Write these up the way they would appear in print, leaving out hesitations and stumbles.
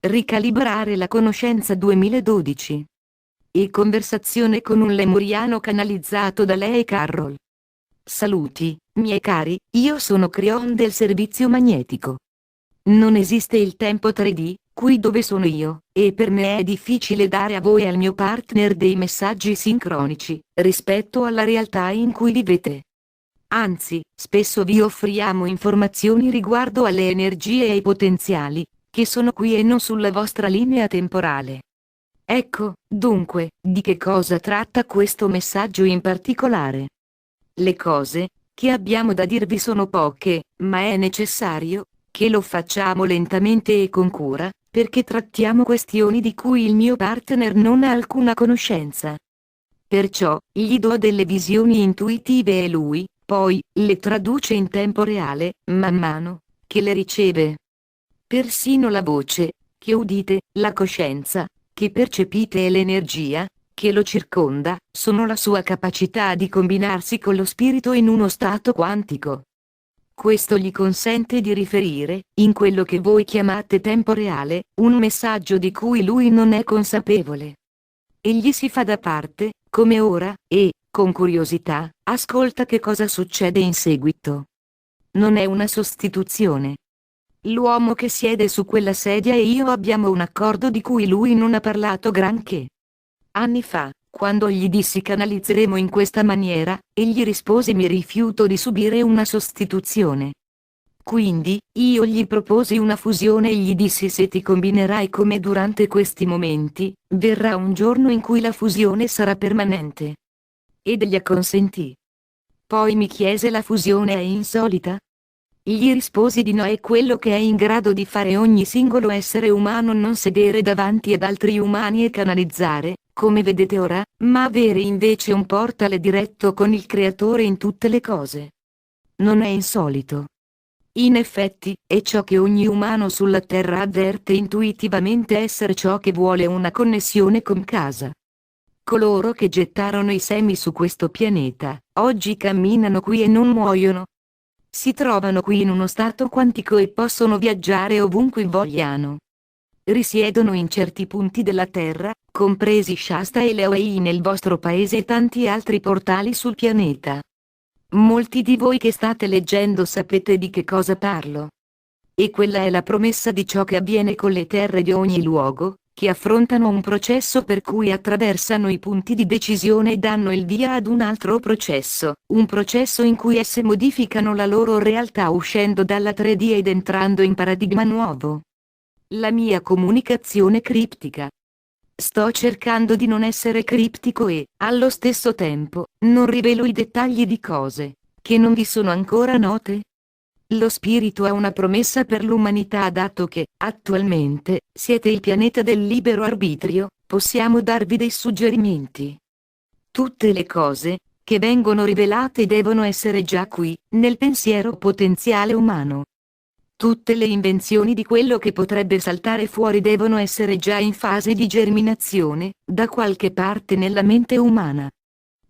Ricalibrare la conoscenza 2012. E conversazione con un lemuriano canalizzato da lei Carroll. Saluti, miei cari, io sono Creon del servizio magnetico. Non esiste il tempo 3D, qui dove sono io, e per me è difficile dare a voi e al mio partner dei messaggi sincronici, rispetto alla realtà in cui vivete. Anzi, spesso vi offriamo informazioni riguardo alle energie e ai potenziali, che sono qui e non sulla vostra linea temporale. Ecco, dunque, di che cosa tratta questo messaggio in particolare? Le cose che abbiamo da dirvi sono poche, ma è necessario che lo facciamo lentamente e con cura, perché trattiamo questioni di cui il mio partner non ha alcuna conoscenza. Perciò, gli do delle visioni intuitive e lui, poi, le traduce in tempo reale, man mano che le riceve. Persino la voce che udite, la coscienza che percepite e l'energia che lo circonda, sono la sua capacità di combinarsi con lo spirito in uno stato quantico. Questo gli consente di riferire, in quello che voi chiamate tempo reale, un messaggio di cui lui non è consapevole. Egli si fa da parte, come ora, e, con curiosità, ascolta che cosa succede in seguito. Non è una sostituzione. L'uomo che siede su quella sedia e io abbiamo un accordo di cui lui non ha parlato granché. Anni fa, quando gli dissi canalizzeremo in questa maniera, egli rispose mi rifiuto di subire una sostituzione. Quindi, io gli proposi una fusione e gli dissi se ti combinerai come durante questi momenti, verrà un giorno in cui la fusione sarà permanente. Ed egli acconsentì. Poi mi chiese la fusione è insolita? Gli risposi di no è quello che è in grado di fare ogni singolo essere umano non sedere davanti ad altri umani e canalizzare, come vedete ora, ma avere invece un portale diretto con il Creatore in tutte le cose. Non è insolito. In effetti, è ciò che ogni umano sulla Terra avverte intuitivamente essere ciò che vuole una connessione con casa. Coloro che gettarono i semi su questo pianeta, oggi camminano qui e non muoiono. Si trovano qui in uno stato quantico e possono viaggiare ovunque vogliano. Risiedono in certi punti della Terra, compresi Shasta e Leoei nel vostro paese e tanti altri portali sul pianeta. Molti di voi che state leggendo sapete di che cosa parlo. E quella è la promessa di ciò che avviene con le terre di ogni luogo, che affrontano un processo per cui attraversano i punti di decisione e danno il via ad un altro processo, un processo in cui esse modificano la loro realtà uscendo dalla 3D ed entrando in paradigma nuovo. La mia comunicazione criptica. Sto cercando di non essere criptico e, allo stesso tempo, non rivelo i dettagli di cose che non vi sono ancora note. Lo spirito ha una promessa per l'umanità dato che, attualmente, siete il pianeta del libero arbitrio, possiamo darvi dei suggerimenti. Tutte le cose che vengono rivelate devono essere già qui, nel pensiero potenziale umano. Tutte le invenzioni di quello che potrebbe saltare fuori devono essere già in fase di germinazione, da qualche parte nella mente umana.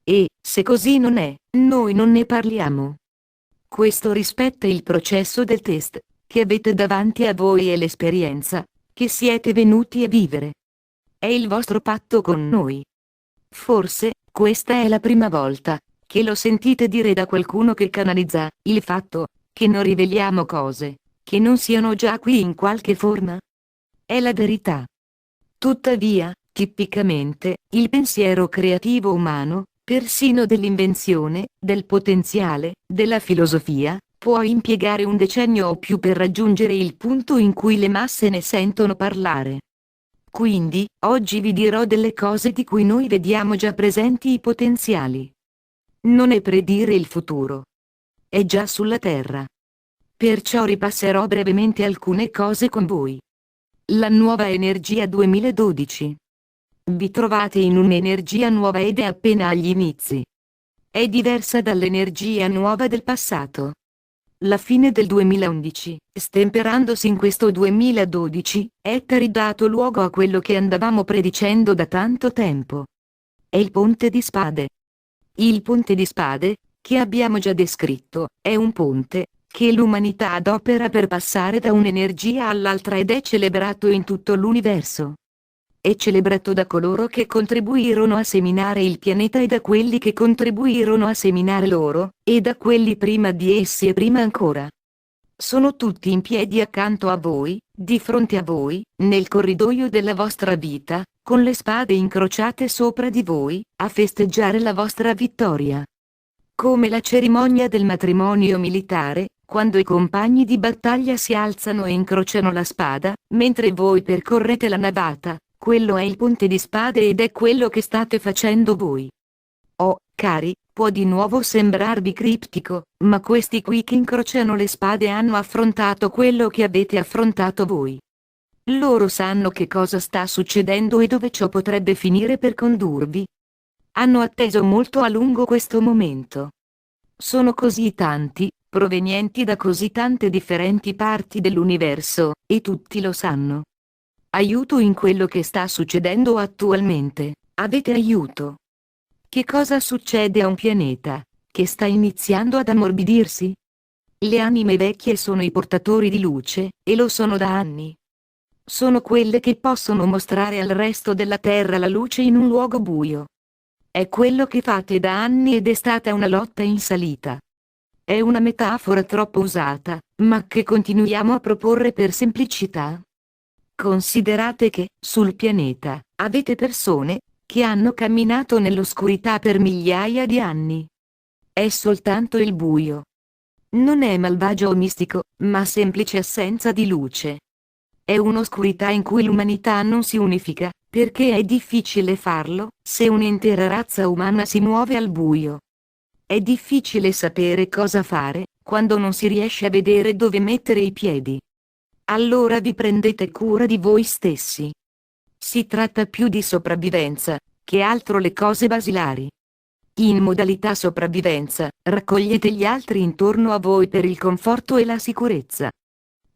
E, se così non è, noi non ne parliamo. Questo rispetta il processo del test, che avete davanti a voi e l'esperienza, che siete venuti a vivere. È il vostro patto con noi. Forse, questa è la prima volta, che lo sentite dire da qualcuno che canalizza, il fatto, che non riveliamo cose che non siano già qui in qualche forma? È la verità. Tuttavia, tipicamente, il pensiero creativo umano, persino dell'invenzione, del potenziale, della filosofia, può impiegare un decennio o più per raggiungere il punto in cui le masse ne sentono parlare. Quindi, oggi vi dirò delle cose di cui noi vediamo già presenti i potenziali. Non è predire il futuro. È già sulla Terra. Perciò ripasserò brevemente alcune cose con voi. La nuova energia 2012. Vi trovate in un'energia nuova ed è appena agli inizi. È diversa dall'energia nuova del passato. La fine del 2011, stemperandosi in questo 2012, è ridato luogo a quello che andavamo predicendo da tanto tempo. È il ponte di spade. Il ponte di spade, che abbiamo già descritto, è un ponte che l'umanità adopera per passare da un'energia all'altra ed è celebrato in tutto l'universo. È celebrato da coloro che contribuirono a seminare il pianeta e da quelli che contribuirono a seminare loro, e da quelli prima di essi e prima ancora. Sono tutti in piedi accanto a voi, di fronte a voi, nel corridoio della vostra vita, con le spade incrociate sopra di voi, a festeggiare la vostra vittoria. Come la cerimonia del matrimonio militare, quando i compagni di battaglia si alzano e incrociano la spada, mentre voi percorrete la navata, quello è il punte di spade ed è quello che state facendo voi. Oh, cari, può di nuovo sembrarvi criptico, ma questi qui che incrociano le spade hanno affrontato quello che avete affrontato voi. Loro sanno che cosa sta succedendo e dove ciò potrebbe finire per condurvi. Hanno atteso molto a lungo questo momento. Sono così tanti, provenienti da così tante differenti parti dell'universo, e tutti lo sanno. Aiuto in quello che sta succedendo attualmente. Avete aiuto. Che cosa succede a un pianeta che sta iniziando ad ammorbidirsi? Le anime vecchie sono i portatori di luce, e lo sono da anni. Sono quelle che possono mostrare al resto della Terra la luce in un luogo buio. È quello che fate da anni ed è stata una lotta in salita. È una metafora troppo usata, ma che continuiamo a proporre per semplicità. Considerate che, sul pianeta, avete persone che hanno camminato nell'oscurità per migliaia di anni. È soltanto il buio. Non è malvagio o mistico, ma semplice assenza di luce. È un'oscurità in cui l'umanità non si unifica, perché è difficile farlo, se un'intera razza umana si muove al buio. È difficile sapere cosa fare, quando non si riesce a vedere dove mettere i piedi. Allora vi prendete cura di voi stessi. Si tratta più di sopravvivenza, che altro le cose basilari. In modalità sopravvivenza, raccogliete gli altri intorno a voi per il conforto e la sicurezza.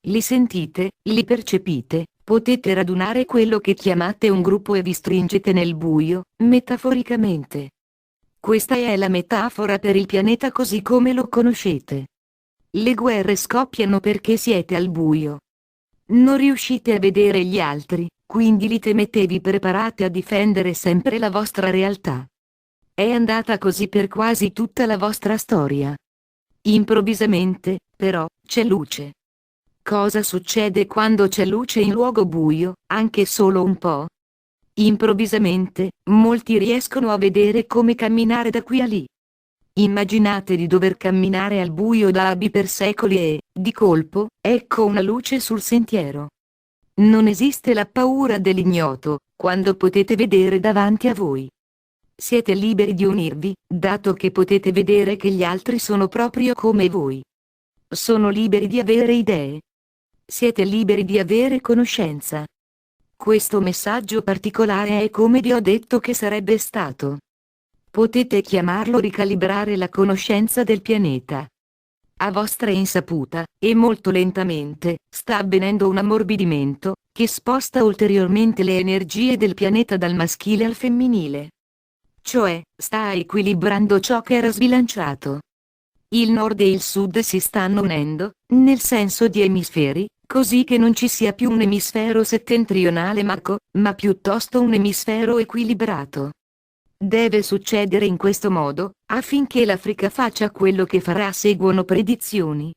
Li sentite, li percepite, potete radunare quello che chiamate un gruppo e vi stringete nel buio, metaforicamente. Questa è la metafora per il pianeta così come lo conoscete. Le guerre scoppiano perché siete al buio. Non riuscite a vedere gli altri, quindi li temete e vi preparate a difendere sempre la vostra realtà. È andata così per quasi tutta la vostra storia. Improvvisamente, però, c'è luce. Cosa succede quando c'è luce in luogo buio, anche solo un po'? Improvvisamente, molti riescono a vedere come camminare da qui a lì. Immaginate di dover camminare al buio da anni per secoli e, di colpo, ecco una luce sul sentiero. Non esiste la paura dell'ignoto, quando potete vedere davanti a voi. Siete liberi di unirvi, dato che potete vedere che gli altri sono proprio come voi. Sono liberi di avere idee. Siete liberi di avere conoscenza. Questo messaggio particolare è come vi ho detto che sarebbe stato. Potete chiamarlo ricalibrare la conoscenza del pianeta. A vostra insaputa, e molto lentamente, sta avvenendo un ammorbidimento, che sposta ulteriormente le energie del pianeta dal maschile al femminile. Cioè, sta equilibrando ciò che era sbilanciato. Il nord e il sud si stanno unendo, nel senso di emisferi, così che non ci sia più un emisfero settentrionale ma piuttosto un emisfero equilibrato. Deve succedere in questo modo, affinché l'Africa faccia quello che farà. Seguono predizioni.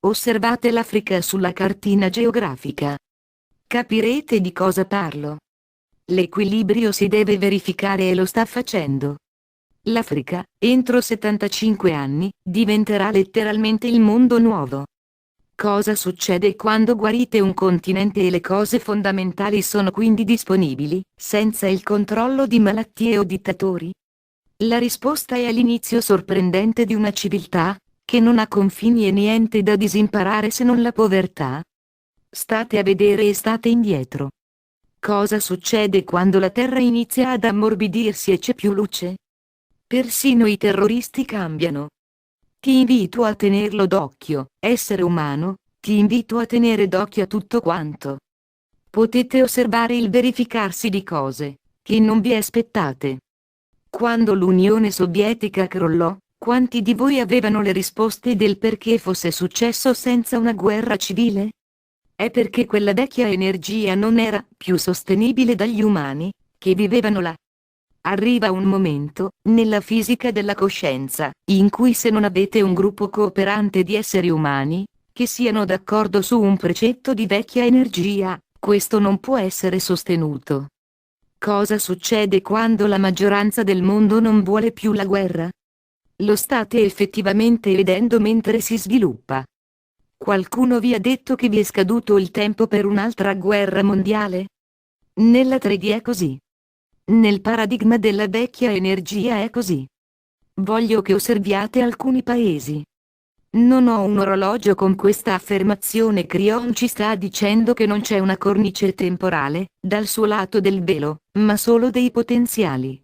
Osservate l'Africa sulla cartina geografica. Capirete di cosa parlo. L'equilibrio si deve verificare e lo sta facendo. L'Africa, entro 75 anni, diventerà letteralmente il mondo nuovo. Cosa succede quando guarite un continente e le cose fondamentali sono quindi disponibili, senza il controllo di malattie o dittatori? La risposta è l'inizio sorprendente di una civiltà, che non ha confini e niente da disimparare se non la povertà. State a vedere e state indietro. Cosa succede quando la Terra inizia ad ammorbidirsi e c'è più luce? Persino i terroristi cambiano. Ti invito a tenerlo d'occhio, essere umano, ti invito a tenere d'occhio a tutto quanto. Potete osservare il verificarsi di cose che non vi aspettate. Quando l'Unione Sovietica crollò, Quanti di voi avevano le risposte del perché fosse successo senza una guerra civile? È perché quella vecchia energia non era più sostenibile dagli umani, che vivevano là. Arriva un momento, nella fisica della coscienza, in cui se non avete un gruppo cooperante di esseri umani, che siano d'accordo su un precetto di vecchia energia, questo non può essere sostenuto. Cosa succede quando la maggioranza del mondo non vuole più la guerra? Lo state effettivamente vedendo mentre si sviluppa. Qualcuno vi ha detto che vi è scaduto il tempo per un'altra guerra mondiale? Nella 3D è così. Nel paradigma della vecchia energia è così. Voglio che osserviate alcuni paesi. Non ho un orologio con questa affermazione. Crion ci sta dicendo che non c'è una cornice temporale, dal suo lato del velo, ma solo dei potenziali.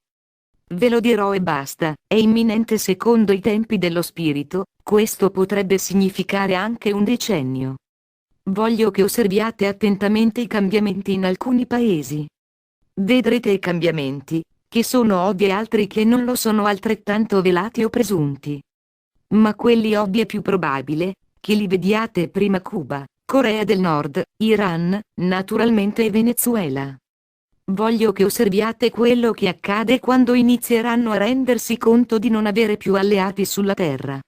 Ve lo dirò e basta, è imminente secondo i tempi dello spirito, questo potrebbe significare anche un decennio. Voglio che osserviate attentamente i cambiamenti in alcuni paesi. Vedrete i cambiamenti, che sono ovvi e altri che non lo sono altrettanto velati o presunti. Ma quelli ovvi è più probabile, che li vediate prima Cuba, Corea del Nord, Iran, naturalmente e Venezuela. Voglio che osserviate quello che accade quando inizieranno a rendersi conto di non avere più alleati sulla terra.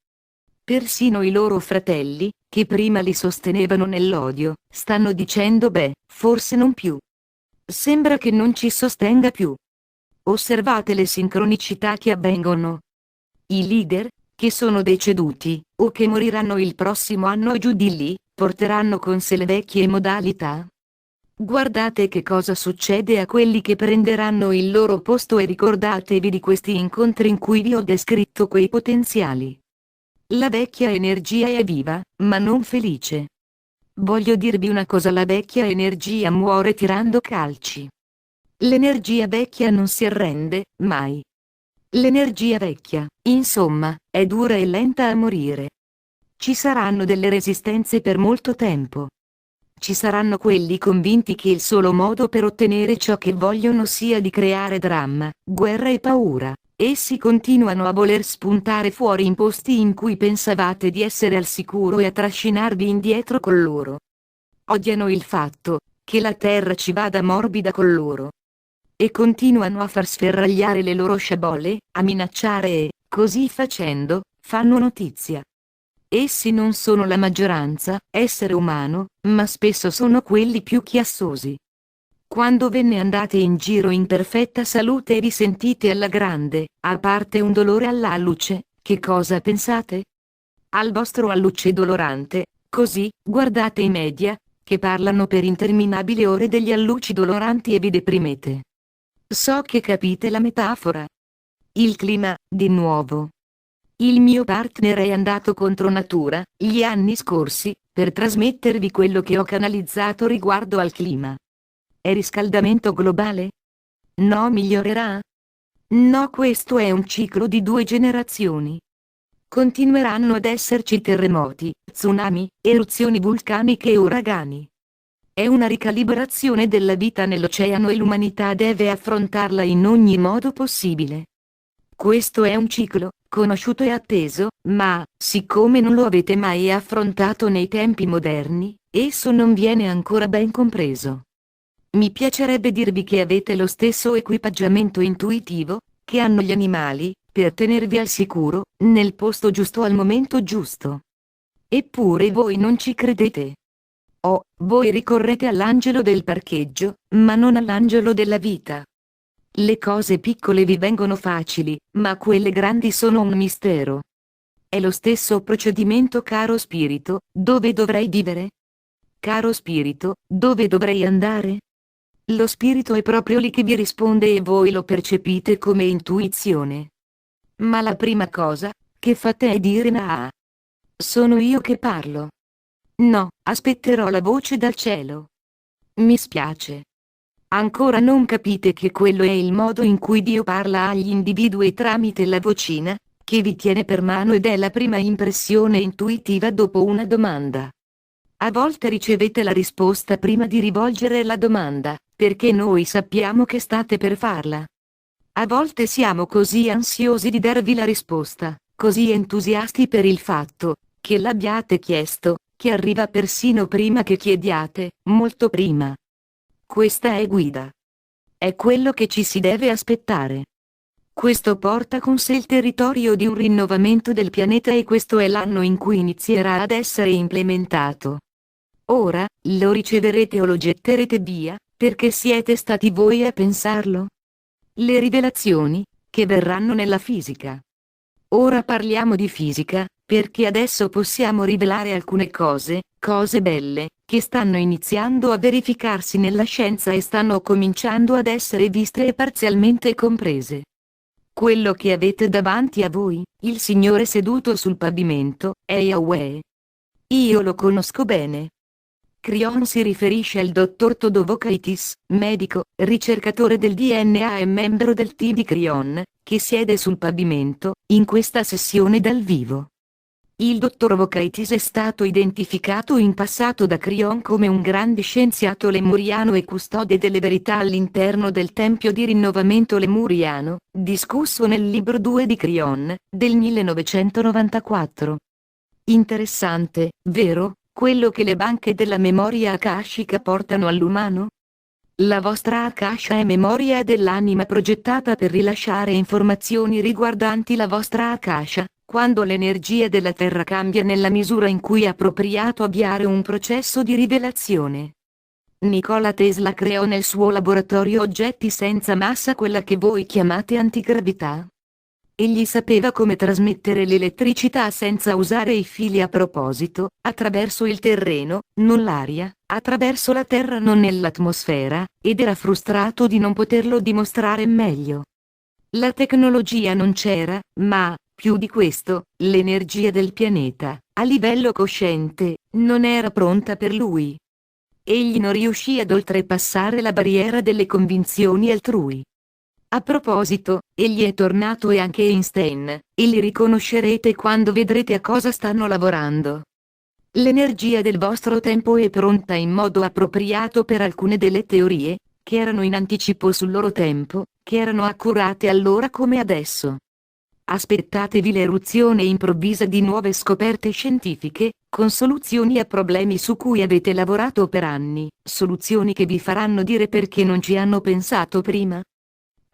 Persino i loro fratelli, che prima li sostenevano nell'odio, stanno dicendo forse non più. Sembra che non ci sostenga più. Osservate le sincronicità che avvengono. I leader, che sono deceduti, o che moriranno il prossimo anno o giù di lì, porteranno con sé le vecchie modalità. Guardate che cosa succede a quelli che prenderanno il loro posto e ricordatevi di questi incontri in cui vi ho descritto quei potenziali. La vecchia energia è viva, ma non felice. Voglio dirvi una cosa: la vecchia energia muore tirando calci. L'energia vecchia non si arrende, mai. L'energia vecchia, insomma, è dura e lenta a morire. Ci saranno delle resistenze per molto tempo. Ci saranno quelli convinti che il solo modo per ottenere ciò che vogliono sia di creare dramma, guerra e paura. Essi continuano a voler spuntare fuori in posti in cui pensavate di essere al sicuro e a trascinarvi indietro con loro. Odiano il fatto che la terra ci vada morbida con loro. E continuano a far sferragliare le loro sciabole, a minacciare e, così facendo, fanno notizia. Essi non sono la maggioranza, essere umano, ma spesso sono quelli più chiassosi. Quando ve ne andate in giro in perfetta salute e vi sentite alla grande, a parte un dolore alla luce, che cosa pensate? Al vostro alluce dolorante, così, guardate i media, che parlano per interminabili ore degli alluci doloranti e vi deprimete. So che capite la metafora. Il clima, di nuovo. Il mio partner è andato contro natura, gli anni scorsi, per trasmettervi quello che ho canalizzato riguardo al clima. È riscaldamento globale? No, migliorerà? No, questo è un ciclo di 2 generazioni. Continueranno ad esserci terremoti, tsunami, eruzioni vulcaniche e uragani. È una ricalibrazione della vita nell'oceano e l'umanità deve affrontarla in ogni modo possibile. Questo è un ciclo, conosciuto e atteso, ma, siccome non lo avete mai affrontato nei tempi moderni, esso non viene ancora ben compreso. Mi piacerebbe dirvi che avete lo stesso equipaggiamento intuitivo che hanno gli animali, per tenervi al sicuro, nel posto giusto al momento giusto. Eppure voi non ci credete. Voi ricorrete all'angelo del parcheggio, ma non all'angelo della vita. Le cose piccole vi vengono facili, ma quelle grandi sono un mistero. È lo stesso procedimento, caro spirito, dove dovrei vivere? Caro spirito, dove dovrei andare? Lo spirito è proprio lì che vi risponde e voi lo percepite come intuizione. Ma la prima cosa che fate è dire "Ah, sono io che parlo". No, aspetterò la voce dal cielo. Mi spiace. Ancora non capite che quello è il modo in cui Dio parla agli individui tramite la vocina, che vi tiene per mano ed è la prima impressione intuitiva dopo una domanda. A volte ricevete la risposta prima di rivolgere la domanda, perché noi sappiamo che state per farla. A volte siamo così ansiosi di darvi la risposta, così entusiasti per il fatto che l'abbiate chiesto, che arriva persino prima che chiediate, molto prima. Questa è guida. È quello che ci si deve aspettare. Questo porta con sé il territorio di un rinnovamento del pianeta e questo è l'anno in cui inizierà ad essere implementato. Ora, lo riceverete o lo getterete via, perché siete stati voi a pensarlo. Le rivelazioni, che verranno nella fisica. Ora parliamo di fisica, perché adesso possiamo rivelare alcune cose belle, che stanno iniziando a verificarsi nella scienza e stanno cominciando ad essere viste e parzialmente comprese. Quello che avete davanti a voi, il Signore seduto sul pavimento, è Yahweh. Io lo conosco bene. Crion si riferisce al dottor Todovokaitis, medico, ricercatore del DNA e membro del team di Crion, che siede sul pavimento, in questa sessione dal vivo. Il dottor Vokaitis è stato identificato in passato da Crion come un grande scienziato lemuriano e custode delle verità all'interno del Tempio di rinnovamento lemuriano, discusso nel libro 2 di Crion, del 1994. Interessante, vero, quello che le banche della memoria akashica portano all'umano? La vostra Akasha è memoria dell'anima progettata per rilasciare informazioni riguardanti la vostra Akasha, quando l'energia della Terra cambia nella misura in cui è appropriato avviare un processo di rivelazione. Nikola Tesla creò nel suo laboratorio oggetti senza massa, quella che voi chiamate antigravità. Egli sapeva come trasmettere l'elettricità senza usare i fili a proposito, attraverso il terreno, non l'aria, attraverso la terra non nell'atmosfera, ed era frustrato di non poterlo dimostrare meglio. La tecnologia non c'era, ma, più di questo, l'energia del pianeta, a livello cosciente, non era pronta per lui. Egli non riuscì ad oltrepassare la barriera delle convinzioni altrui. A proposito, egli è tornato e anche Einstein, e li riconoscerete quando vedrete a cosa stanno lavorando. L'energia del vostro tempo è pronta in modo appropriato per alcune delle teorie, che erano in anticipo sul loro tempo, che erano accurate allora come adesso. Aspettatevi l'eruzione improvvisa di nuove scoperte scientifiche, con soluzioni a problemi su cui avete lavorato per anni, soluzioni che vi faranno dire perché non ci hanno pensato prima.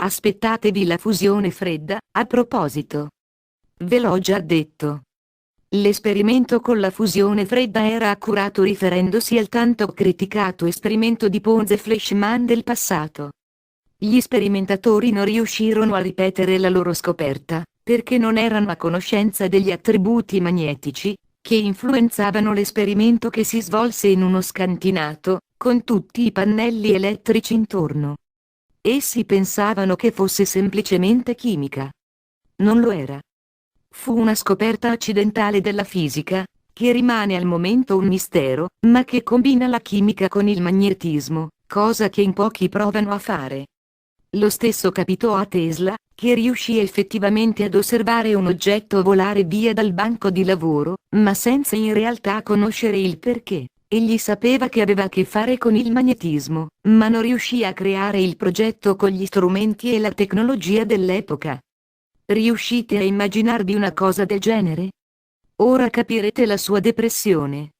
Aspettatevi la fusione fredda, a proposito. Ve l'ho già detto. L'esperimento con la fusione fredda era accurato riferendosi al tanto criticato esperimento di Pons-Fleischmann del passato. Gli sperimentatori non riuscirono a ripetere la loro scoperta, perché non erano a conoscenza degli attributi magnetici, che influenzavano l'esperimento che si svolse in uno scantinato, con tutti i pannelli elettrici intorno. Essi pensavano che fosse semplicemente chimica. Non lo era. Fu una scoperta accidentale della fisica, che rimane al momento un mistero, ma che combina la chimica con il magnetismo, cosa che in pochi provano a fare. Lo stesso capitò a Tesla, che riuscì effettivamente ad osservare un oggetto volare via dal banco di lavoro, ma senza in realtà conoscere il perché. Egli sapeva che aveva a che fare con il magnetismo, ma non riuscì a creare il progetto con gli strumenti e la tecnologia dell'epoca. Riuscite a immaginarvi una cosa del genere? Ora capirete la sua depressione.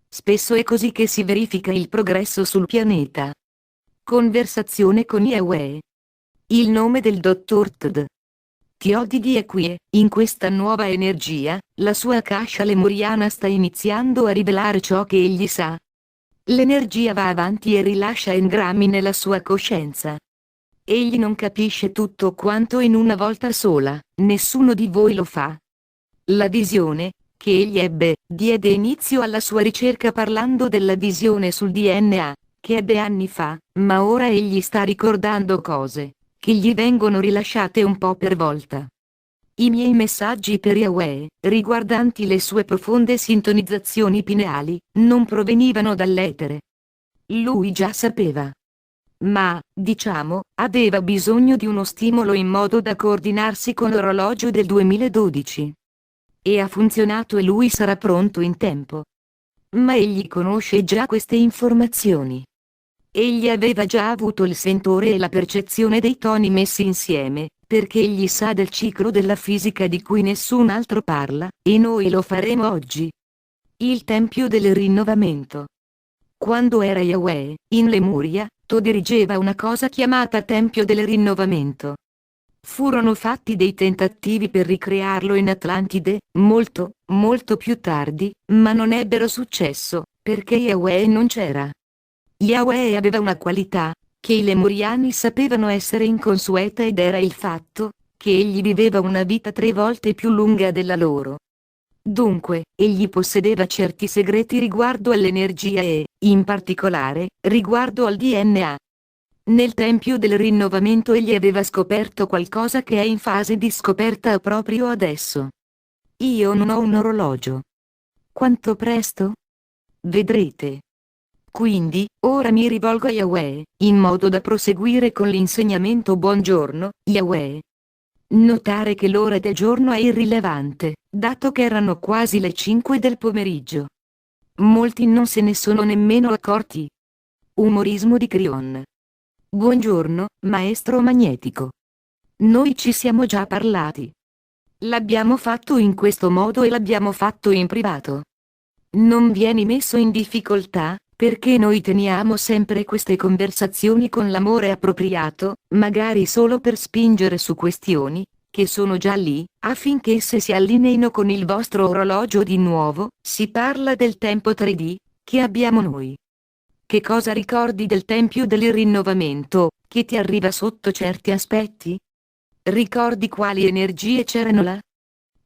Spesso è così che si verifica il progresso sul pianeta. Conversazione con Yahweh. Il nome del dottor Td. Teodidi è qui e, in questa nuova energia, la sua Akasha lemuriana sta iniziando a rivelare ciò che egli sa. L'energia va avanti e rilascia engrammi nella sua coscienza. Egli non capisce tutto quanto in una volta sola, nessuno di voi lo fa. La visione, che egli ebbe, diede inizio alla sua ricerca parlando della visione sul DNA, che ebbe anni fa, ma ora egli sta ricordando cose che gli vengono rilasciate un po' per volta. I miei messaggi per Yahweh, riguardanti le sue profonde sintonizzazioni pineali, non provenivano dall'etere. Lui già sapeva. Ma, diciamo, aveva bisogno di uno stimolo in modo da coordinarsi con l'orologio del 2012. E ha funzionato e lui sarà pronto in tempo. Ma egli conosce già queste informazioni. Egli aveva già avuto il sentore e la percezione dei toni messi insieme, perché egli sa del ciclo della fisica di cui nessun altro parla, e noi lo faremo oggi. Il Tempio del Rinnovamento. Quando era Yahweh, in Lemuria, Tod dirigeva una cosa chiamata Tempio del Rinnovamento. Furono fatti dei tentativi per ricrearlo in Atlantide, molto, molto più tardi, ma non ebbero successo, perché Yahweh non c'era. Yahweh aveva una qualità, che i Lemuriani sapevano essere inconsueta, ed era il fatto, che egli viveva una vita 3 volte più lunga della loro. Dunque, egli possedeva certi segreti riguardo all'energia e, in particolare, riguardo al DNA. Nel Tempio del Rinnovamento egli aveva scoperto qualcosa che è in fase di scoperta proprio adesso. Io non ho un orologio. Quanto presto? Vedrete. Quindi, ora mi rivolgo a Yahweh, in modo da proseguire con l'insegnamento. Buongiorno, Yahweh. Notare che l'ora del giorno è irrilevante, dato che erano quasi le 5 del pomeriggio. Molti non se ne sono nemmeno accorti. Umorismo di Crion. Buongiorno, maestro magnetico. Noi ci siamo già parlati. L'abbiamo fatto in questo modo e l'abbiamo fatto in privato. Non vieni messo in difficoltà, perché noi teniamo sempre queste conversazioni con l'amore appropriato, magari solo per spingere su questioni, che sono già lì, affinché esse si allineino con il vostro orologio di nuovo. Si parla del tempo 3D, che abbiamo noi. Che cosa ricordi del Tempio del Rinnovamento, che ti arriva sotto certi aspetti? Ricordi quali energie c'erano là?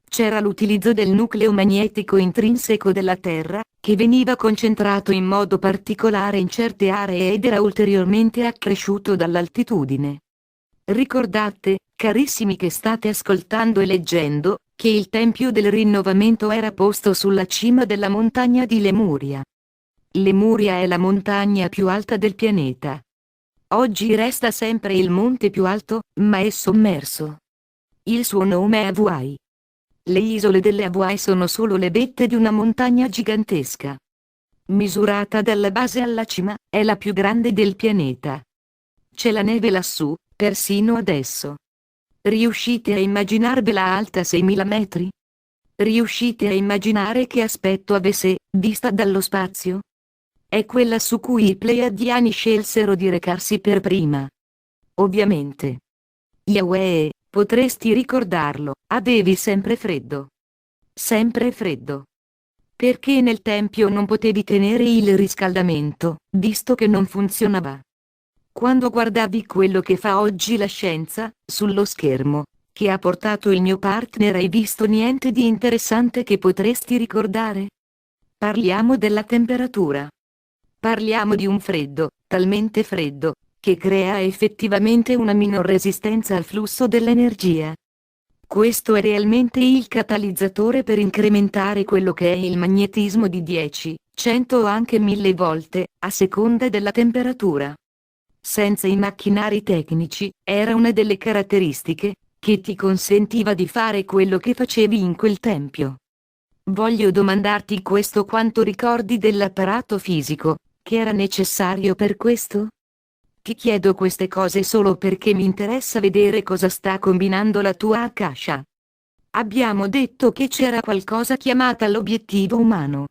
C'era l'utilizzo del nucleo magnetico intrinseco della Terra, che veniva concentrato in modo particolare in certe aree ed era ulteriormente accresciuto dall'altitudine. Ricordate, carissimi che state ascoltando e leggendo, che il Tempio del Rinnovamento era posto sulla cima della montagna di Lemuria. Lemuria è la montagna più alta del pianeta. Oggi resta sempre il monte più alto, ma è sommerso. Il suo nome è Hawaii. Le isole delle Hawaii sono solo le vette di una montagna gigantesca. Misurata dalla base alla cima, è la più grande del pianeta. C'è la neve lassù, persino adesso. Riuscite a immaginarvela alta 6.000 metri? Riuscite a immaginare che aspetto avesse, vista dallo spazio? È quella su cui i Pleiadiani scelsero di recarsi per prima. Ovviamente. Yahweh, potresti ricordarlo, avevi sempre freddo. Sempre freddo. Perché nel tempio non potevi tenere il riscaldamento, visto che non funzionava. Quando guardavi quello che fa oggi la scienza, sullo schermo, che ha portato il mio partner, hai visto niente di interessante che potresti ricordare? Parliamo della temperatura. Parliamo di un freddo, talmente freddo, che crea effettivamente una minor resistenza al flusso dell'energia. Questo è realmente il catalizzatore per incrementare quello che è il magnetismo di 10, 100 o anche 1000 volte, a seconda della temperatura. Senza i macchinari tecnici, era una delle caratteristiche, che ti consentiva di fare quello che facevi in quel tempio. Voglio domandarti questo: quanto ricordi dell'apparato fisico, che era necessario per questo? Ti chiedo queste cose solo perché mi interessa vedere cosa sta combinando la tua Akasha. Abbiamo detto che c'era qualcosa chiamata l'obiettivo umano.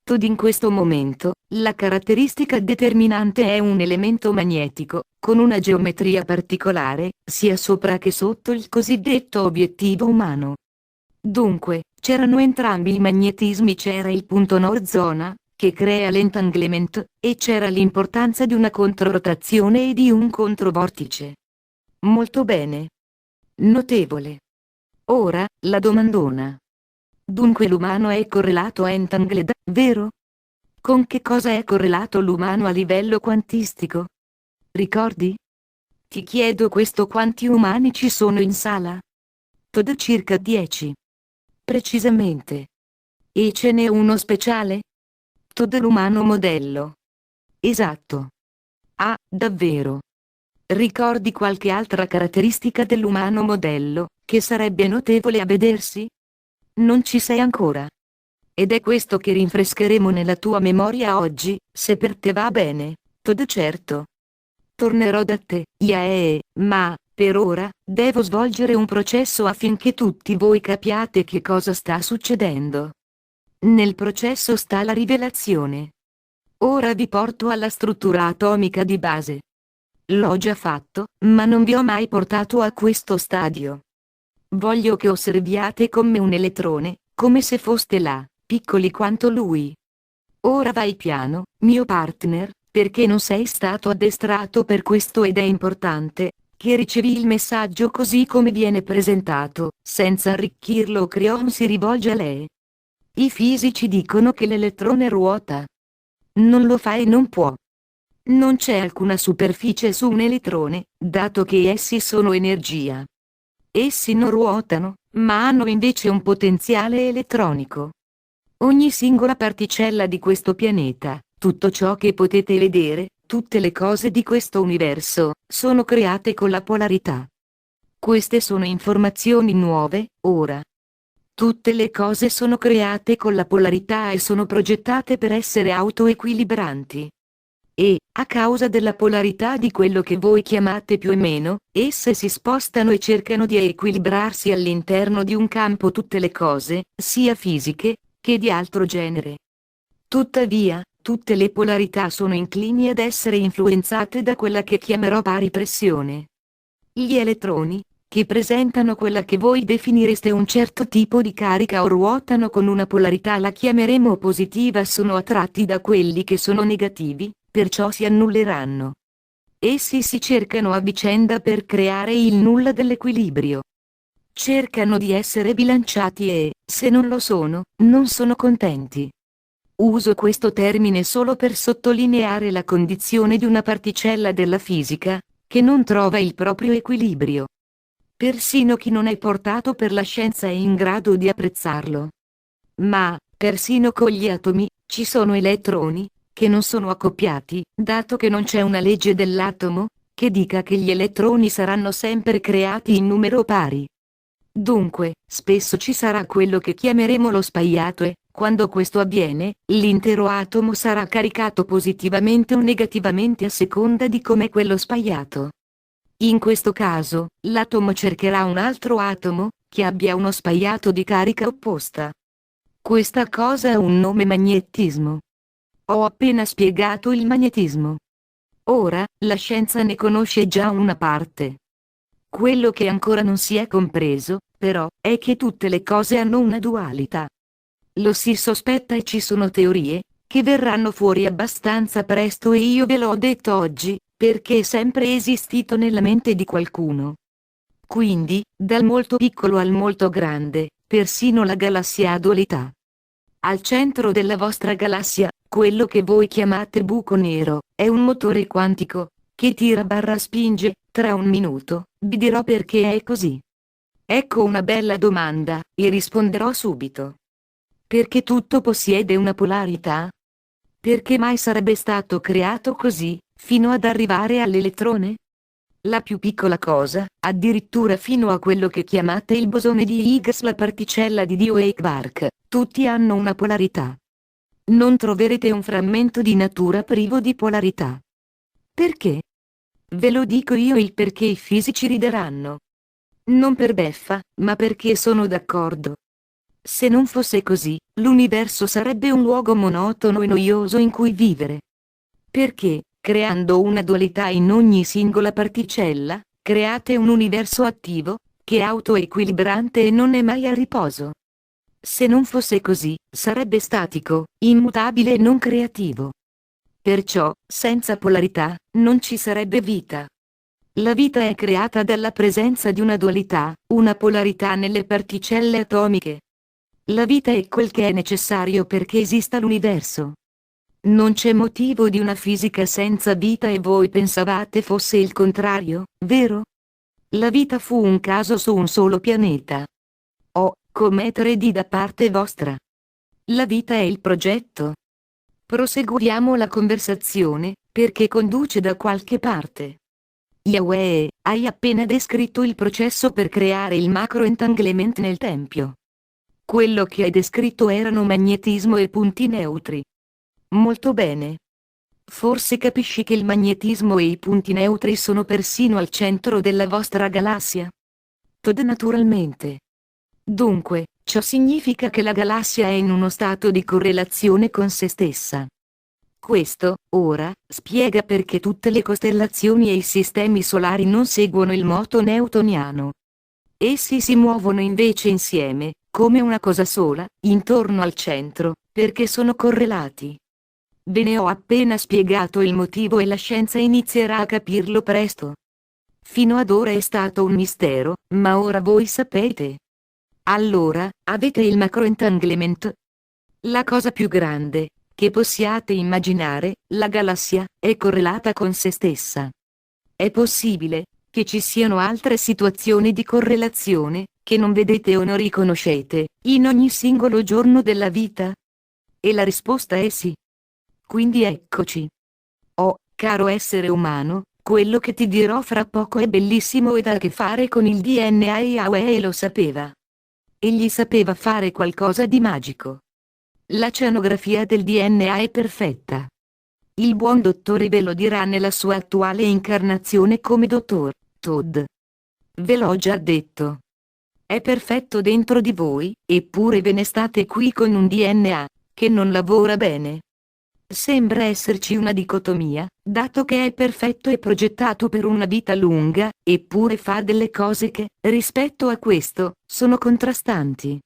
Tod in questo momento, la caratteristica determinante è un elemento magnetico, con una geometria particolare, sia sopra che sotto il cosiddetto obiettivo umano. Dunque, c'erano entrambi i magnetismi, c'era il punto nord zona, che crea l'entanglement, e c'era l'importanza di una controrotazione e di un controvortice. Molto bene. Notevole. Ora, la domandona. Dunque l'umano è correlato a entangled, vero? Con che cosa è correlato l'umano a livello quantistico? Ricordi? Ti chiedo questo: quanti umani ci sono in sala? Tod circa 10. Precisamente. E ce n'è uno speciale? Tod l'umano modello. Esatto. Ah, davvero? Ricordi qualche altra caratteristica dell'umano modello, che sarebbe notevole a vedersi? Non ci sei ancora. Ed è questo che rinfrescheremo nella tua memoria oggi, se per te va bene. Tod certo. Tornerò da te, Yae, ma, Per ora, devo svolgere un processo affinché tutti voi capiate che cosa sta succedendo. Nel processo sta la rivelazione. Ora vi porto alla struttura atomica di base. L'ho già fatto, ma non vi ho mai portato a questo stadio. Voglio che osserviate come un elettrone, come se foste là, piccoli quanto lui. Ora vai piano, mio partner, perché non sei stato addestrato per questo ed è importante che ricevi il messaggio così come viene presentato, senza arricchirlo. Creon si rivolge a lei. I fisici dicono che l'elettrone ruota. Non lo fa e non può. Non c'è alcuna superficie su un elettrone, dato che essi sono energia. Essi non ruotano, ma hanno invece un potenziale elettronico. Ogni singola particella di questo pianeta, tutto ciò che potete vedere, tutte le cose di questo universo, sono create con la polarità. Queste sono informazioni nuove, ora. Tutte le cose sono create con la polarità e sono progettate per essere autoequilibranti. E, a causa della polarità di quello che voi chiamate più e meno, esse si spostano e cercano di equilibrarsi all'interno di un campo. Tutte le cose, sia fisiche, che di altro genere. Tuttavia, tutte le polarità sono inclini ad essere influenzate da quella che chiamerò pari pressione. Gli elettroni, che presentano quella che voi definireste un certo tipo di carica o ruotano con una polarità la chiameremo positiva, sono attratti da quelli che sono negativi, perciò si annulleranno. Essi si cercano a vicenda per creare il nulla dell'equilibrio. Cercano di essere bilanciati e, se non lo sono, non sono contenti. Uso questo termine solo per sottolineare la condizione di una particella della fisica, che non trova il proprio equilibrio. Persino chi non è portato per la scienza è in grado di apprezzarlo. Ma, persino con gli atomi, ci sono elettroni, che non sono accoppiati, dato che non c'è una legge dell'atomo, che dica che gli elettroni saranno sempre creati in numero pari. Dunque, spesso ci sarà quello che chiameremo lo spaiato e, quando questo avviene, l'intero atomo sarà caricato positivamente o negativamente a seconda di com'è quello spaiato. In questo caso, l'atomo cercherà un altro atomo, che abbia uno spaiato di carica opposta. Questa cosa ha un nome: magnetismo. Ho appena spiegato il magnetismo. Ora, la scienza ne conosce già una parte. Quello che ancora non si è compreso, però, è che tutte le cose hanno una dualità. Lo si sospetta e ci sono teorie, che verranno fuori abbastanza presto e io ve l'ho detto oggi, perché è sempre esistito nella mente di qualcuno. Quindi, dal molto piccolo al molto grande, persino la galassia ha dualità. Al centro della vostra galassia, quello che voi chiamate buco nero, è un motore quantico, che tira/spinge. Tra un minuto, vi dirò perché è così. Ecco una bella domanda, e risponderò subito. Perché tutto possiede una polarità? Perché mai sarebbe stato creato così, fino ad arrivare all'elettrone? La più piccola cosa, addirittura fino a quello che chiamate il bosone di Higgs, la particella di Dirac, tutti hanno una polarità. Non troverete un frammento di natura privo di polarità. Perché? Ve lo dico io il perché i fisici rideranno. Non per beffa, ma perché sono d'accordo. Se non fosse così, l'universo sarebbe un luogo monotono e noioso in cui vivere. Perché, creando una dualità in ogni singola particella, create un universo attivo, che è autoequilibrante e non è mai a riposo. Se non fosse così, sarebbe statico, immutabile e non creativo. Perciò, senza polarità, non ci sarebbe vita. La vita è creata dalla presenza di una dualità, una polarità nelle particelle atomiche. La vita è quel che è necessario perché esista l'universo. Non c'è motivo di una fisica senza vita e voi pensavate fosse il contrario, vero? La vita fu un caso su un solo pianeta. O, commettere di da parte vostra. La vita è il progetto. Proseguiamo la conversazione, perché conduce da qualche parte. Yahweh, hai appena descritto il processo per creare il macro-entanglement nel tempio. Quello che hai descritto erano magnetismo e punti neutri. Molto bene. Forse capisci che il magnetismo e i punti neutri sono persino al centro della vostra galassia? Todd naturalmente. Dunque, ciò significa che la galassia è in uno stato di correlazione con se stessa. Questo, ora, spiega perché tutte le costellazioni e i sistemi solari non seguono il moto newtoniano. Essi si muovono invece insieme, come una cosa sola, intorno al centro, perché sono correlati. Ve ne ho appena spiegato il motivo e la scienza inizierà a capirlo presto. Fino ad ora è stato un mistero, ma ora voi sapete. Allora, avete il macroentanglement? La cosa più grande, che possiate immaginare, la galassia, è correlata con se stessa. È possibile che ci siano altre situazioni di correlazione, che non vedete o non riconoscete, in ogni singolo giorno della vita? E la risposta è sì. Quindi eccoci. Oh, caro essere umano, quello che ti dirò fra poco è bellissimo ed ha a che fare con il DNA e Yahweh lo sapeva. Egli sapeva fare qualcosa di magico. La cianografia del DNA è perfetta. Il buon dottore ve lo dirà nella sua attuale incarnazione come dottor Todd. Ve l'ho già detto. È perfetto dentro di voi, eppure ve ne state qui con un DNA che non lavora bene. Sembra esserci una dicotomia, dato che è perfetto e progettato per una vita lunga, eppure fa delle cose che, rispetto a questo, sono contrastanti.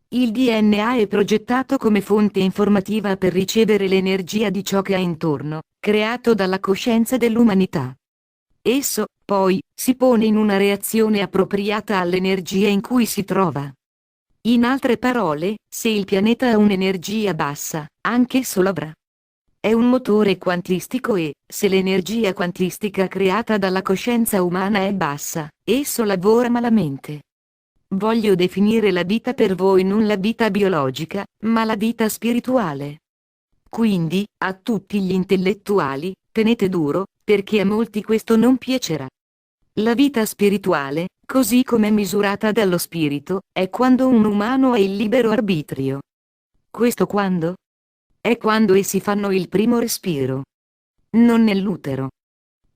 Il DNA è progettato come fonte informativa per ricevere l'energia di ciò che ha intorno, creato dalla coscienza dell'umanità. Esso, poi, si pone in una reazione appropriata all'energia in cui si trova. In altre parole, se il pianeta ha un'energia bassa, anch'esso l'avrà. È un motore quantistico e, se l'energia quantistica creata dalla coscienza umana è bassa, esso lavora malamente. Voglio definire la vita per voi non la vita biologica, ma la vita spirituale. Quindi, a tutti gli intellettuali, tenete duro, perché a molti questo non piacerà. La vita spirituale, così come misurata dallo spirito, è quando un umano ha il libero arbitrio. Questo quando? È quando essi fanno il primo respiro. Non nell'utero.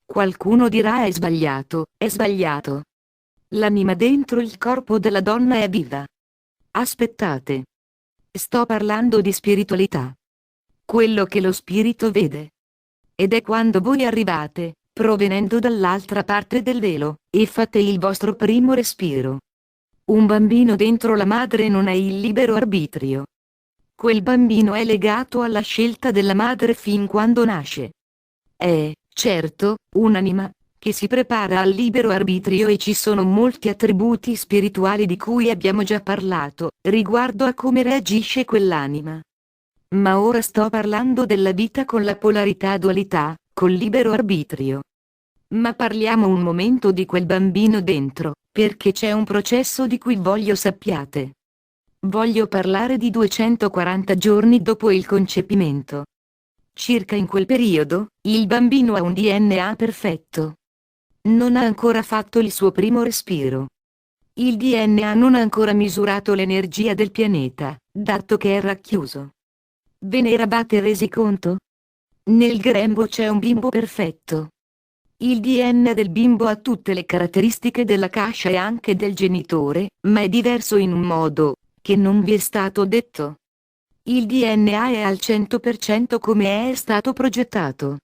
Qualcuno dirà è sbagliato, è sbagliato. L'anima dentro il corpo della donna è viva. Aspettate. Sto parlando di spiritualità. Quello che lo spirito vede. Ed è quando voi arrivate, provenendo dall'altra parte del velo, e fate il vostro primo respiro. Un bambino dentro la madre non ha il libero arbitrio. Quel bambino è legato alla scelta della madre fin quando nasce. È, certo, un'anima, che si prepara al libero arbitrio e ci sono molti attributi spirituali di cui abbiamo già parlato, riguardo a come reagisce quell'anima. Ma ora sto parlando della vita con la polarità dualità, col libero arbitrio. Ma parliamo un momento di quel bambino dentro, perché c'è un processo di cui voglio sappiate. Voglio parlare di 240 giorni dopo il concepimento. Circa in quel periodo, il bambino ha un DNA perfetto. Non ha ancora fatto il suo primo respiro. Il DNA non ha ancora misurato l'energia del pianeta, dato che è racchiuso. Ve ne eravate resi conto? Nel grembo c'è un bimbo perfetto. Il DNA del bimbo ha tutte le caratteristiche della cascia e anche del genitore, ma è diverso in un modo che non vi è stato detto. Il DNA è al 100% come è stato progettato.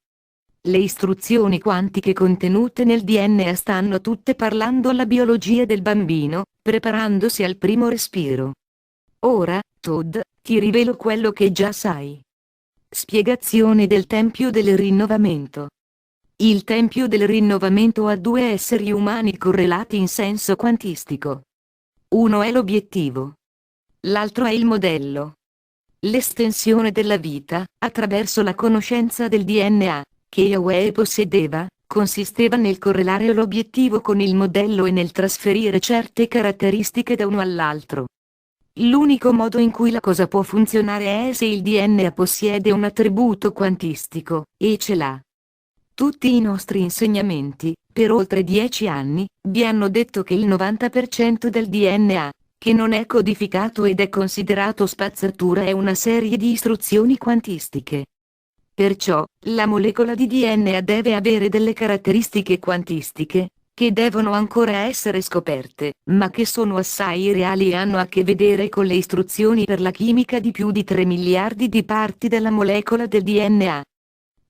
Le istruzioni quantiche contenute nel DNA stanno tutte parlando alla biologia del bambino, preparandosi al primo respiro. Ora, Todd, ti rivelo quello che già sai. Spiegazione del Tempio del Rinnovamento. Il Tempio del Rinnovamento ha due esseri umani correlati in senso quantistico. Uno è l'obiettivo. L'altro è il modello. L'estensione della vita, attraverso la conoscenza del DNA, che Yahweh possedeva, consisteva nel correlare l'obiettivo con il modello e nel trasferire certe caratteristiche da uno all'altro. L'unico modo in cui la cosa può funzionare è se il DNA possiede un attributo quantistico, e ce l'ha. Tutti i nostri insegnamenti, per oltre 10 anni, vi hanno detto che il 90% del DNA, che non è codificato ed è considerato spazzatura, è una serie di istruzioni quantistiche. Perciò, la molecola di DNA deve avere delle caratteristiche quantistiche, che devono ancora essere scoperte, ma che sono assai reali e hanno a che vedere con le istruzioni per la chimica di più di 3 miliardi di parti della molecola del DNA.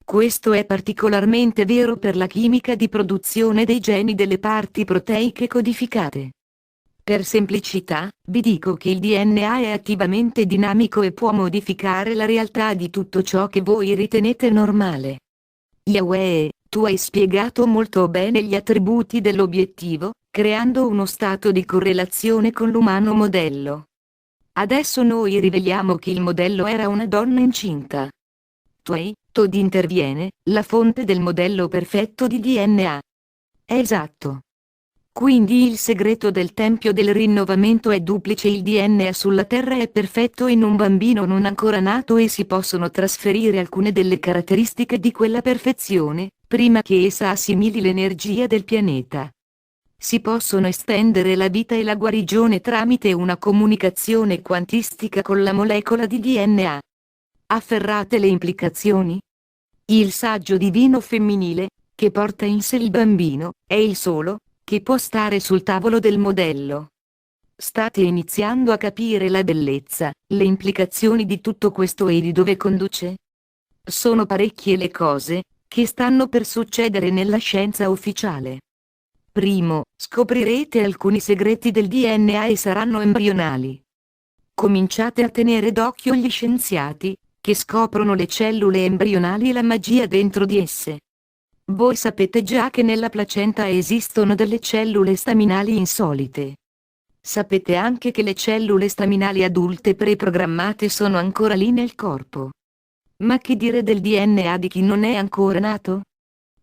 Questo è particolarmente vero per la chimica di produzione dei geni delle parti proteiche codificate. Per semplicità, vi dico che il DNA è attivamente dinamico e può modificare la realtà di tutto ciò che voi ritenete normale. Yahweh, tu hai spiegato molto bene gli attributi dell'obiettivo, creando uno stato di correlazione con l'umano modello. Adesso noi riveliamo che il modello era una donna incinta. Todd interviene, la fonte del modello perfetto di DNA. È esatto. Quindi il segreto del tempio del rinnovamento è duplice: il DNA sulla Terra è perfetto in un bambino non ancora nato e si possono trasferire alcune delle caratteristiche di quella perfezione, prima che essa assimili l'energia del pianeta. Si possono estendere la vita e la guarigione tramite una comunicazione quantistica con la molecola di DNA. Afferrate le implicazioni? Il saggio divino femminile, che porta in sé il bambino, è il solo, che può stare sul tavolo del modello. State iniziando a capire la bellezza, le implicazioni di tutto questo e di dove conduce? Sono parecchie le cose che stanno per succedere nella scienza ufficiale. Primo, scoprirete alcuni segreti del DNA e saranno embrionali. Cominciate a tenere d'occhio gli scienziati, che scoprono le cellule embrionali e la magia dentro di esse. Voi sapete già che nella placenta esistono delle cellule staminali insolite. Sapete anche che le cellule staminali adulte preprogrammate sono ancora lì nel corpo. Ma che dire del DNA di chi non è ancora nato?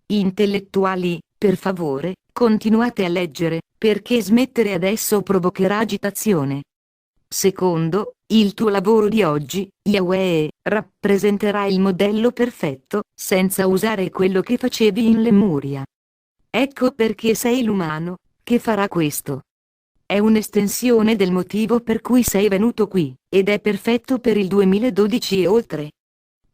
Intellettuali, per favore, continuate a leggere, perché smettere adesso provocherà agitazione. Secondo, il tuo lavoro di oggi, Yahweh, rappresenterà il modello perfetto, senza usare quello che facevi in Lemuria. Ecco perché sei l'umano, che farà questo. È un'estensione del motivo per cui sei venuto qui, ed è perfetto per il 2012 e oltre.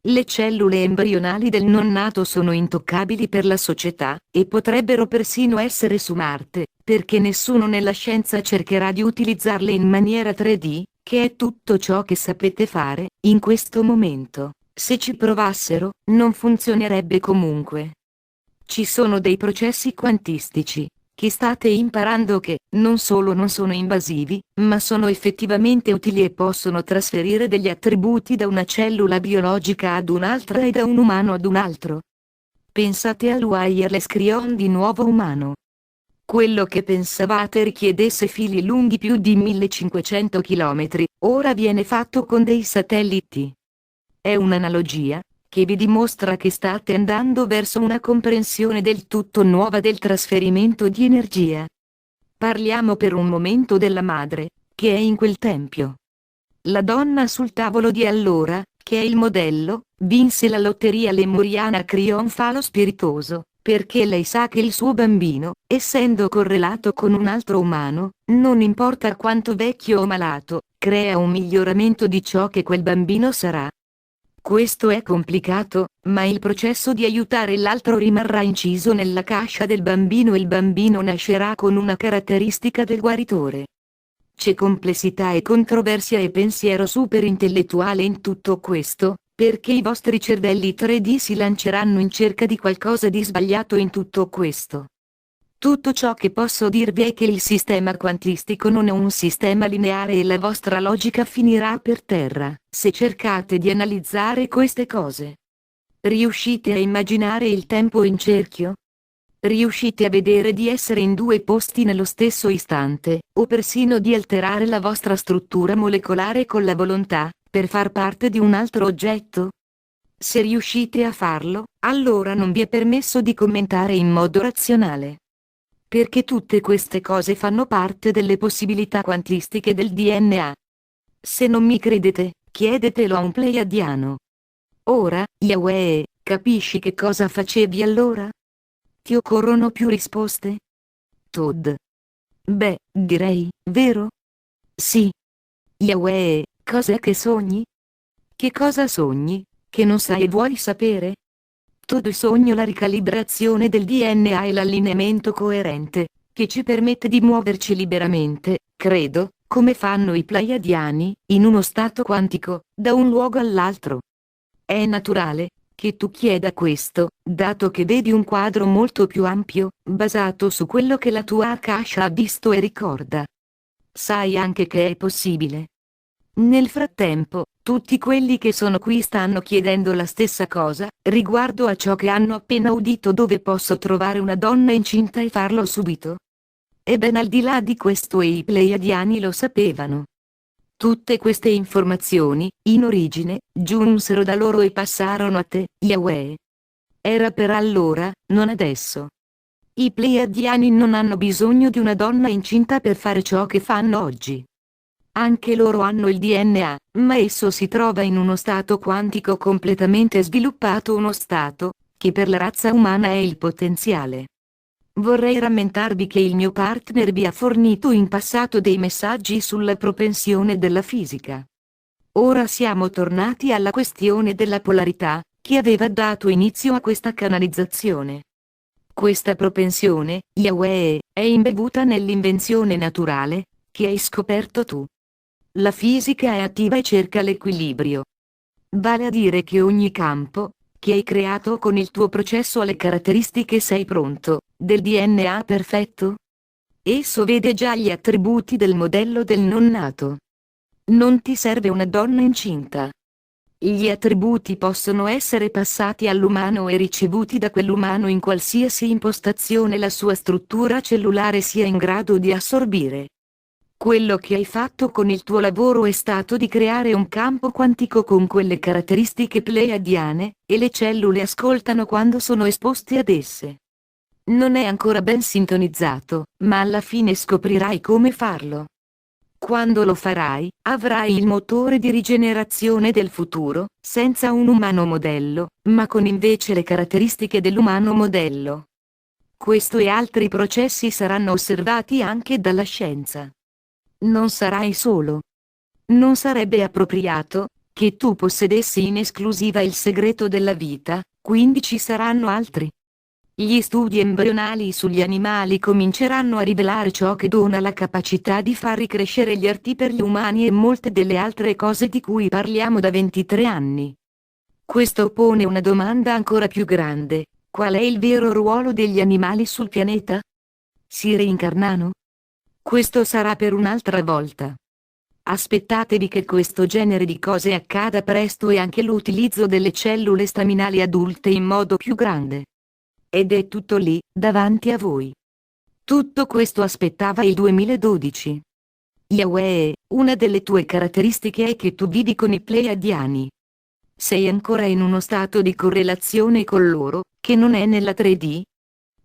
Le cellule embrionali del non nato sono intoccabili per la società, e potrebbero persino essere su Marte, perché nessuno nella scienza cercherà di utilizzarle in maniera 3D, che è tutto ciò che sapete fare, in questo momento. Se ci provassero, non funzionerebbe comunque. Ci sono dei processi quantistici, che state imparando che, non solo non sono invasivi, ma sono effettivamente utili e possono trasferire degli attributi da una cellula biologica ad un'altra e da un umano ad un altro. Pensate al wireless Cryon di nuovo umano. Quello che pensavate richiedesse fili lunghi più di 1500 km, ora viene fatto con dei satelliti. È un'analogia che vi dimostra che state andando verso una comprensione del tutto nuova del trasferimento di energia. Parliamo per un momento della madre, che è in quel tempio. La donna sul tavolo di allora, che è il modello, vinse la lotteria lemuriana Cryon Falo Spiritoso, perché lei sa che il suo bambino, essendo correlato con un altro umano, non importa quanto vecchio o malato, crea un miglioramento di ciò che quel bambino sarà. Questo è complicato, ma il processo di aiutare l'altro rimarrà inciso nella cascia del bambino e il bambino nascerà con una caratteristica del guaritore. C'è complessità e controversia e pensiero super intellettuale in tutto questo, perché i vostri cervelli 3D si lanceranno in cerca di qualcosa di sbagliato in tutto questo. Tutto ciò che posso dirvi è che il sistema quantistico non è un sistema lineare e la vostra logica finirà per terra, se cercate di analizzare queste cose. Riuscite a immaginare il tempo in cerchio? Riuscite a vedere di essere in due posti nello stesso istante, o persino di alterare la vostra struttura molecolare con la volontà, per far parte di un altro oggetto? Se riuscite a farlo, allora non vi è permesso di commentare in modo razionale. Perché tutte queste cose fanno parte delle possibilità quantistiche del DNA. Se non mi credete, chiedetelo a un pleiadiano. Ora, Yahweh, capisci che cosa facevi allora? Ti occorrono più risposte? Todd. Beh, direi, vero? Sì. Yahweh, cos'è che sogni? Che cosa sogni? che non sai e vuoi sapere? Todo sogno la ricalibrazione del DNA e l'allineamento coerente, che ci permette di muoverci liberamente, credo, come fanno i pleiadiani, in uno stato quantico, da un luogo all'altro. È naturale che tu chieda questo, dato che vedi un quadro molto più ampio, basato su quello che la tua Akasha ha visto e ricorda. Sai anche che è possibile. Nel frattempo, tutti quelli che sono qui stanno chiedendo la stessa cosa, riguardo a ciò che hanno appena udito, dove posso trovare una donna incinta e farlo subito. E ben al di là di questo i pleiadiani lo sapevano. Tutte queste informazioni, in origine, giunsero da loro e passarono a te, Yahweh. Era per allora, non adesso. I pleiadiani non hanno bisogno di una donna incinta per fare ciò che fanno oggi. Anche loro hanno il DNA, ma esso si trova in uno stato quantico completamente sviluppato, uno stato che per la razza umana è il potenziale. Vorrei rammentarvi che il mio partner vi ha fornito in passato dei messaggi sulla propensione della fisica. Ora siamo tornati alla questione della polarità, che aveva dato inizio a questa canalizzazione. Questa propensione, Yahweh, è imbevuta nell'invenzione naturale che hai scoperto tu. La fisica è attiva e cerca l'equilibrio. Vale a dire che ogni campo che hai creato con il tuo processo ha le caratteristiche, sei pronto, del DNA perfetto? Esso vede già gli attributi del modello del non nato. Non ti serve una donna incinta. Gli attributi possono essere passati all'umano e ricevuti da quell'umano in qualsiasi impostazione la sua struttura cellulare sia in grado di assorbire. Quello che hai fatto con il tuo lavoro è stato di creare un campo quantico con quelle caratteristiche pleiadiane, e le cellule ascoltano quando sono esposte ad esse. Non è ancora ben sintonizzato, ma alla fine scoprirai come farlo. Quando lo farai, avrai il motore di rigenerazione del futuro, senza un umano modello, ma con invece le caratteristiche dell'umano modello. Questo e altri processi saranno osservati anche dalla scienza. Non sarai solo. Non sarebbe appropriato che tu possedessi in esclusiva il segreto della vita, quindi ci saranno altri. Gli studi embrionali sugli animali cominceranno a rivelare ciò che dona la capacità di far ricrescere gli arti per gli umani e molte delle altre cose di cui parliamo da 23 anni. Questo pone una domanda ancora più grande: qual è il vero ruolo degli animali sul pianeta? Si reincarnano? Questo sarà per un'altra volta. Aspettatevi che questo genere di cose accada presto, e anche l'utilizzo delle cellule staminali adulte in modo più grande. Ed è tutto lì, davanti a voi. Tutto questo aspettava il 2012. Yahweh, una delle tue caratteristiche è che tu vivi con i pleiadiani. Sei ancora in uno stato di correlazione con loro, che non è nella 3D?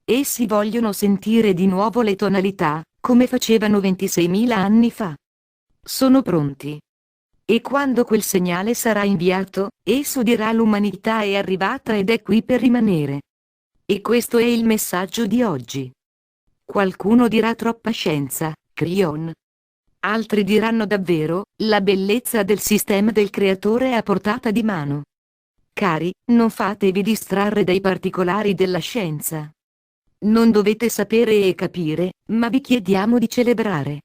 Essi vogliono sentire di nuovo le tonalità, come facevano 26.000 anni fa. Sono pronti. E quando quel segnale sarà inviato, esso dirà: l'umanità è arrivata ed è qui per rimanere. E questo è il messaggio di oggi. Qualcuno dirà: troppa scienza, Crion. Altri diranno: davvero, la bellezza del sistema del creatore è a portata di mano. Cari, non fatevi distrarre dai particolari della scienza. Non dovete sapere e capire, ma vi chiediamo di celebrare.